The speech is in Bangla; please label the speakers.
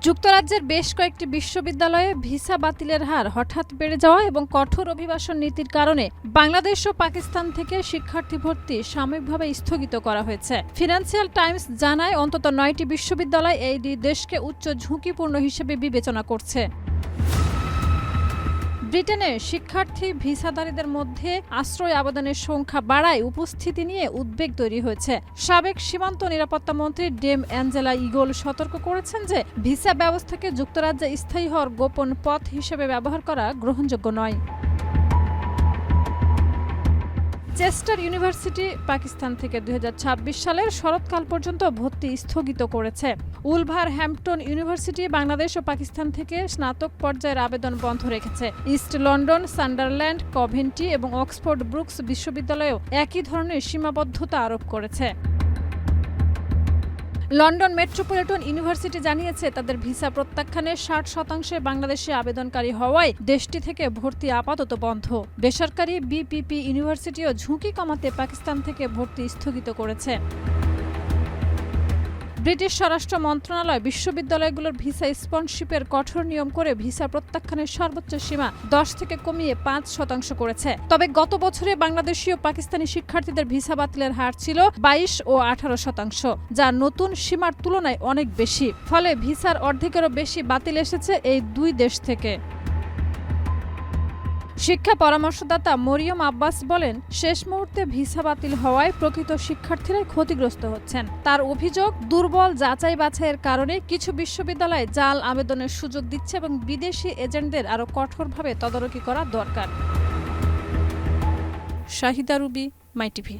Speaker 1: যুক্তরাজ্যের বেশ কয়েকটি বিশ্ববিদ্যালয়ে ভিসা বাতিলের হার হঠাৎ বেড়ে যাওয়া এবং কঠোর অভিবাসন নীতির কারণে বাংলাদেশ ও পাকিস্তান থেকে শিক্ষার্থী ভর্তি সাময়িকভাবে স্থগিত করা হয়েছে। ফিনান্সিয়াল টাইমস জানায় অন্তত 9টি বিশ্ববিদ্যালয় এই দেশকে উচ্চ ঝুঁকিপূর্ণ হিসেবে বিবেচনা করছে। ব্রিটেনে শিক্ষার্থী ভিসাধারীদের মধ্যে আশ্রয় আবেদনের সংখ্যা বাড়ায় উপস্থিতি নিয়ে উদ্বেগ তৈরি হয়েছে। সাবেক সীমান্ত নিরাপত্তা মন্ত্রী ডেম অ্যাঞ্জেলা ইগল সতর্ক করেছেন যে ভিসা ব্যবস্থাকে যুক্তরাজ্যে স্থায়ী হওয়ার গোপন পথ হিসেবে ব্যবহার করা গ্রহণযোগ্য নয়। চেস্টার ইউনিভার্সিটি পাকিস্তান থেকে 2026 সালের শরৎকাল পর্যন্ত ভর্তি স্থগিত করেছে। উলভারহ্যাম্পটন ইউনিভার্সিটি বাংলাদেশ ও পাকিস্তান থেকে স্নাতক পর্যায়ের আবেদন বন্ধ রেখেছে। ইস্ট লন্ডন, সান্ডারল্যান্ড, কভেন্ট্রি এবং অক্সফোর্ড ব্রুকস বিশ্ববিদ্যালয়েও একই ধরনের সীমাবদ্ধতা আরোপ করেছে। লন্ডন মেট্রোপলিটন ইউনিভার্সিটি জানিয়েছে তাদের ভিসা প্রত্যাখ্যানের 60% বাংলাদেশি আবেদনকারী হওয়ায় দেশটি থেকে ভর্তি আপাতত বন্ধ। বেসরকারি বিপিপি ইউনিভার্সিটিও ঝুঁকি কমাতে পাকিস্তান থেকে ভর্তি স্থগিত করেছে। ব্রিটিশ স্বরাষ্ট্র মন্ত্রণালয় বিশ্ববিদ্যালয়গুলোর ভিসা স্পন্সরশিপের কঠোর নিয়ম করে ভিসা প্রত্যাখ্যানের সর্বোচ্চ সীমা 10 থেকে কমিয়ে 5% করেছে। তবে গত বছরে বাংলাদেশি ও পাকিস্তানি শিক্ষার্থীদের ভিসা বাতিলের হার ছিল 22 ও 18%, যা নতুন সীমার তুলনায় অনেক বেশি। ফলে ভিসার অর্ধেকেরও বেশি বাতিল এসেছে এই দুই দেশ থেকে। শিক্ষা পরামর্শদাতা মরিয়ম আব্বাস বলেন, শেষ মুহূর্তে ভিসা বাতিল হওয়ায় প্রকৃত শিক্ষার্থীরাই ক্ষতিগ্রস্ত হচ্ছেন। তার অভিযোগ, দুর্বল যাচাই বাছাইয়ের কারণে কিছু বিশ্ববিদ্যালয় জাল আবেদনের সুযোগ দিচ্ছে এবং বিদেশি এজেন্টদের আরও কঠোরভাবে তদারকি করা দরকার। শাহিদা রুবি, মাই টিভি।